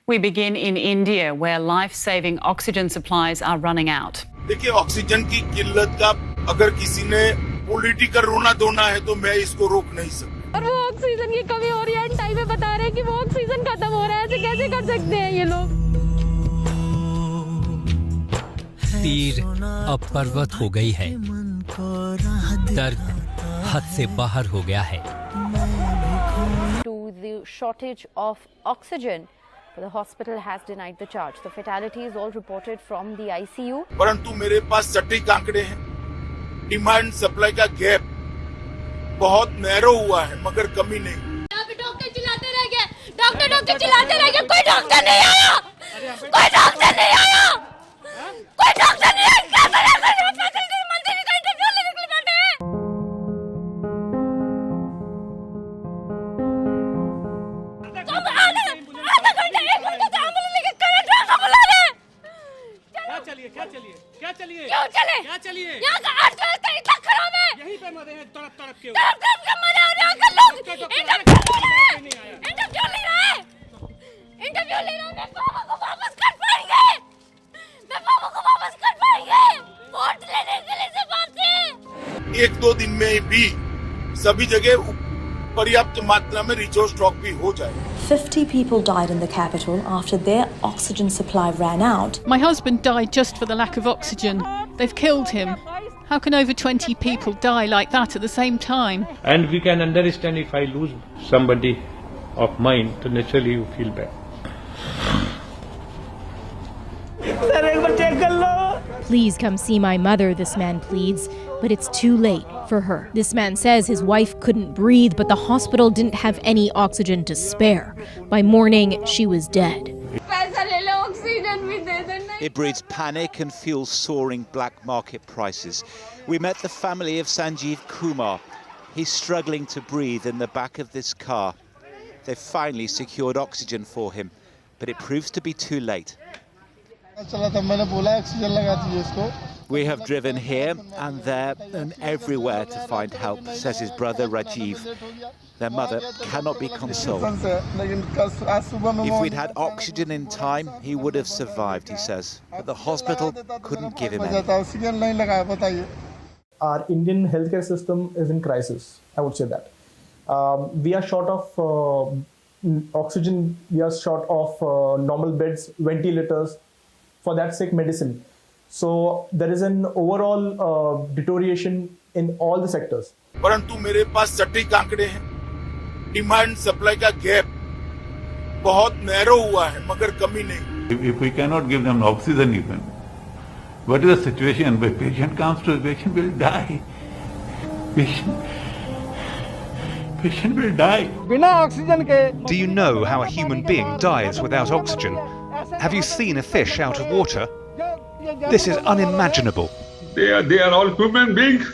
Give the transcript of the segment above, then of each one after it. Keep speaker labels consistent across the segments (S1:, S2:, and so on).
S1: We begin in India, where life-saving oxygen supplies are running out.
S2: देखिए, oxygen की किल्लत का अगर किसी ने पॉलिटिकल रोना धोना है तो मैं इसको रोक नहीं सकता।
S3: और वो ऑक्सीजन की कमी हो रही है, टाइम में बता रहे हैं कि वो ऑक्सीजन खत्म हो रहा है, ऐसे कैसे कर सकते हैं ये लोग।
S4: तीर अब पर्वत हो गई है, दर्द हद से बाहर हो गया है।
S5: To the shortage of oxygen, the hospital has denied the charge. The fatalities all reported from the ICU.
S2: परंतु मेरे पास सटीक आंकड़े हैं। डिमांड सप्लाई का गैप बहुत नैरो हुआ है, मगर कमी नहीं।
S3: डॉक्टर चिल्लाते रह गए, डॉक्टर चिल्लाते रह गए, कोई डॉक्टर नहीं आया, कोई डॉक्टर नहीं आया, कोई डॉक्टर नहीं आया। क्या करें, मंत्री का इंटरव्यू लेने के लिए बैठे हैं। आधा घंटा, 1 घंटा से एम्बुलेंस लेके कलेक्टर को बुला रहे हैं।
S6: क्या चलिए
S3: यहाँ का अर्थव्यवस्था इतना खराब है,
S6: यहीं पे मरे हैं तड़प के
S3: तड़प के मरे और यहाँ के लोग इंटरव्यू ले रहे हैं। मैं पापा को वापस कर पाएंगे, वोट लेने के लिए सिर्फ आते हैं।
S2: 1-2 दिन में भी सभी जगह पर्याप्त मात्रा में रिसोर्स स्टॉक भी हो जाए।
S7: 50 people died in the capital after their oxygen supply ran out.
S8: My husband died just for the lack of oxygen. They've killed him. How can over 20 people die like that at the same time?
S9: And we can understand if I lose somebody of mine, so naturally you feel bad.
S10: Please come see my mother, this man pleads, but it's too late for her. This man says his wife couldn't breathe, but the hospital didn't have any oxygen to spare. By morning, she was dead.
S11: It breeds panic and fuels soaring black market prices. We met the family of Sanjeev Kumar. He's struggling to breathe in the back of this car. They've finally secured oxygen for him, but it proves to be too late. We have driven here and there and everywhere to find help, says his brother Rajiv. Their mother cannot be consoled. If we'd had oxygen in time, he would have survived, he says. But the hospital couldn't give him any.
S12: Our Indian healthcare system is in crisis, I would say that. We are short of oxygen, we are short of normal beds, ventilators, for that sake medicine. So there is an overall deterioration in all the sectors.
S2: परंतु मेरे पास सटीक आंकड़े हैं। Demand supply का gap बहुत narrow हुआ है, मगर कमी नहीं।
S13: If we cannot give them oxygen even, what is the situation? When patient comes to, patient will die. Patient will die.
S6: बिना ऑक्सीजन के।
S14: Do you know how a human being dies without oxygen? Have you seen a fish out of water? This is unimaginable.
S13: They are all human beings.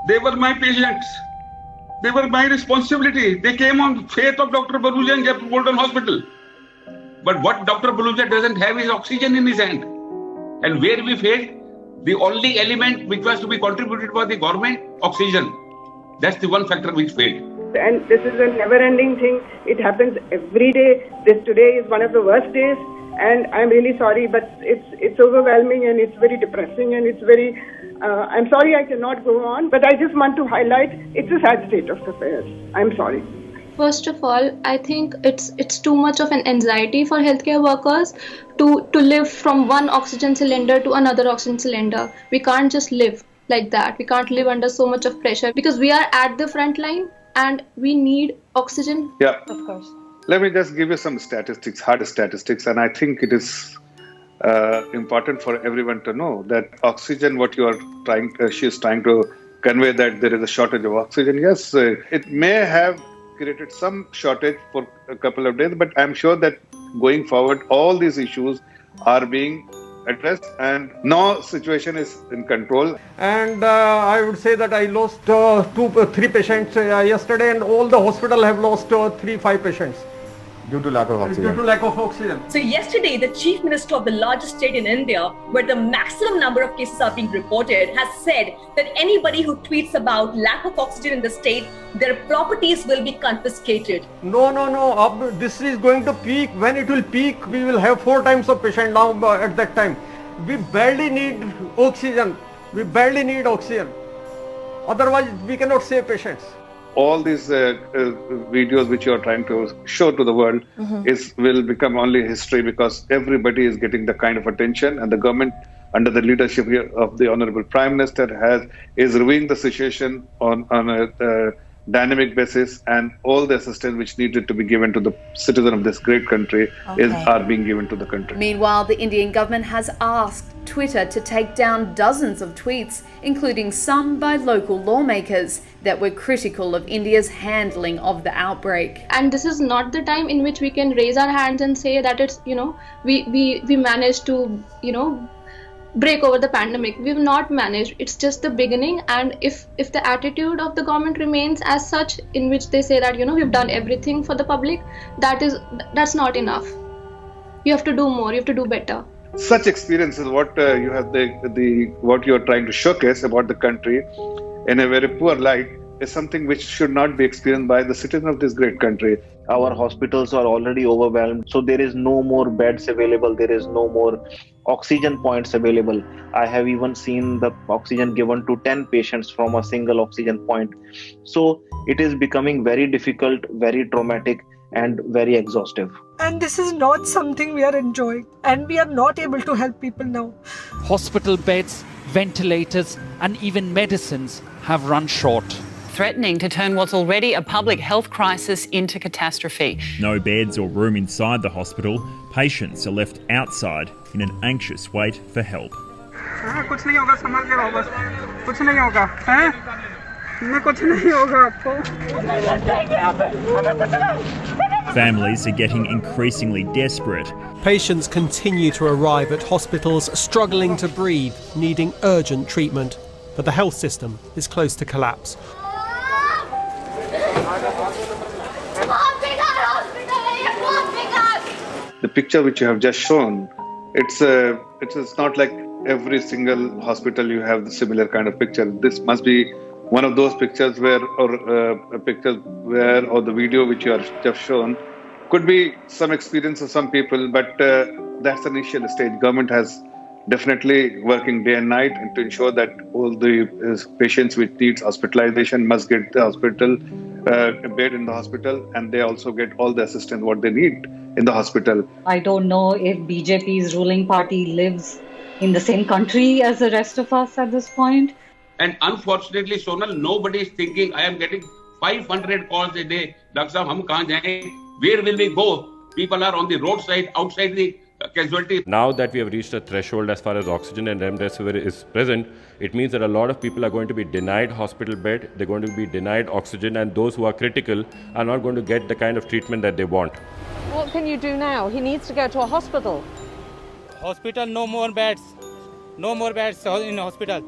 S13: They were my patients. They were my responsibility. They came on faith of Dr. Baluja and Golden Hospital. But what Dr. Baluja doesn't have is oxygen in his hand. And where we failed, the only element which was to be contributed by the government, oxygen. That's the one factor which failed.
S15: And this is a never-ending thing. It happens every day. This today is one of the worst days. And I'm really sorry, but it's overwhelming and it's very depressing and it's very. I'm sorry I cannot go on, but I just want to highlight it's a sad state of affairs. I'm sorry.
S16: First of all, I think it's too much of an anxiety for healthcare workers to live from one oxygen cylinder to another oxygen cylinder. We can't just live like that. We can't live under so much of pressure because we are at the front line and we need oxygen.
S17: Yeah,
S16: of course.
S17: Let me just give you some statistics, hard statistics, and I think it is important for everyone to know that oxygen, what you are trying, she is trying to convey that there is a shortage of oxygen. Yes, it may have created some shortage for a couple of days, but I'm sure that going forward, all these issues are being addressed and no situation is in control.
S6: And I would say that I lost 3 patients yesterday, and all the hospital have lost 3-5 patients. Due to lack of oxygen. Due to lack of oxygen.
S18: So yesterday, the chief minister of the largest state in India, where the maximum number of cases are being reported, has said that anybody who tweets about lack of oxygen in the state, their properties will be confiscated.
S6: No. This is going to peak. When it will peak, we will have 4 times of patient now at that time. We barely need oxygen. Otherwise, we cannot save patients.
S17: All these videos which you are trying to show to the world will become only history, because everybody is getting the kind of attention, and the government under the leadership of the Honorable Prime Minister is reviewing the situation on a dynamic basis, and all the assistance which needed to be given to the citizen of this great country are being given to the country.
S5: Meanwhile, the Indian government has asked Twitter to take down dozens of tweets, including some by local lawmakers, that were critical of India's handling of the outbreak.
S16: And this is not the time in which we can raise our hands and say that it's, we managed to, break over the pandemic. We've not managed. It's just the beginning, and if the attitude of the government remains as such, in which they say that we've done everything for the public, that's not enough. You have to do more. You have to do better.
S17: Such experiences, what you have what you are trying to showcase about the country in a very poor light, is something which should not be experienced by the citizen of this great country.
S19: Our hospitals are already overwhelmed, so there is no more beds available, there is no more oxygen points available. I have even seen the oxygen given to 10 patients from a single oxygen point. So it is becoming very difficult, very traumatic, and very exhaustive.
S20: And this is not something we are enjoying, and we are not able to help people now.
S21: Hospital beds, ventilators, and even medicines have run short,
S1: threatening to turn what's already a public health crisis into catastrophe.
S22: No beds or room inside the hospital. Patients are left outside in an anxious wait for help.
S6: कुछ नहीं होगा, संभाल के रहो बस. कुछ नहीं होगा, हैं? कुछ नहीं होगा आपको.
S22: Families are getting increasingly desperate.
S23: Patients continue to arrive at hospitals struggling to breathe, needing urgent treatment. But the health system is close to collapse.
S17: The picture which you have just shown, it's not like every single hospital you have the similar kind of picture. This must be one of those pictures or the video which you have just shown could be some experience of some people, but that's the initial stage. Government has definitely working day and night and to ensure that all the patients which needs hospitalization must get the hospital, a bed in the hospital, and they also get all the assistance what they need in the hospital.
S24: I don't know if BJP's ruling party lives in the same country as the rest of us at this point.
S13: And unfortunately, Sonal, nobody is thinking, I am getting 500 calls a day. Doctor Sahab, hum kahan jaye? Where will we go? People are on the roadside, outside the casualty.
S25: Now that we have reached a threshold as far as oxygen and remdesivir is present, it means that a lot of people are going to be denied hospital bed, they're going to be denied oxygen, and those who are critical are not going to get the kind of treatment that they want.
S26: What can you do now? He needs to go to a hospital.
S6: Hospital, no more beds. No more beds in hospital.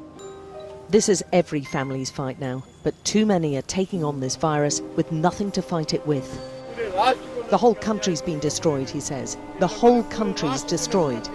S27: This is every family's fight now, but too many are taking on this virus with nothing to fight it with. The whole country's been destroyed, he says. The whole country's destroyed.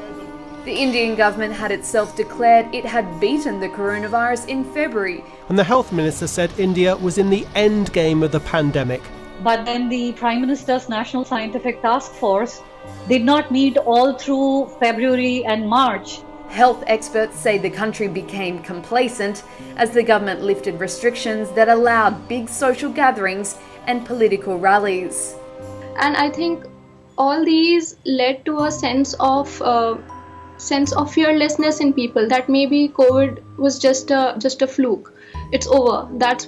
S5: The Indian government had itself declared it had beaten the coronavirus in February.
S23: And the health minister said India was in the end game of the pandemic.
S24: But then the Prime Minister's National Scientific Task Force did not meet all through February and March.
S5: Health experts say the country became complacent as the government lifted restrictions that allowed big social gatherings and political rallies.
S16: And I think all these led to a sense of fearlessness in people, that maybe COVID was just a fluke. It's over. That's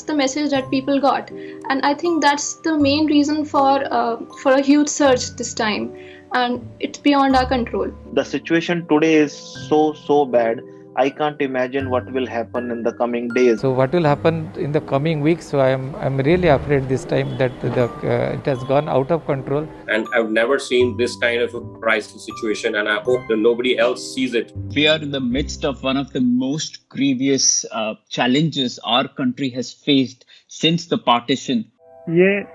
S16: the message that people got, and I think that's the main reason for a huge surge this time, and it's beyond our control.
S19: The situation today is so bad. I can't imagine what will happen in the coming days.
S28: So what will happen in the coming weeks? So I'm really afraid this time that it has gone out of control.
S29: And I've never seen this kind of a crisis situation, and I hope that nobody else sees it.
S30: We are in the midst of one of the most grievous challenges our country has faced since the partition.
S6: ये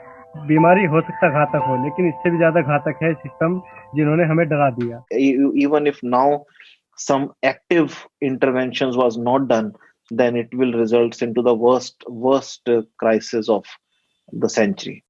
S2: बीमारी हो सकता घातक हो, लेकिन इससे भी ज्यादा घातक है सिस्टम जिन्होंने हमें डरा दिया.
S19: Even if now some active interventions was not done, then it will result into the worst crisis of the century.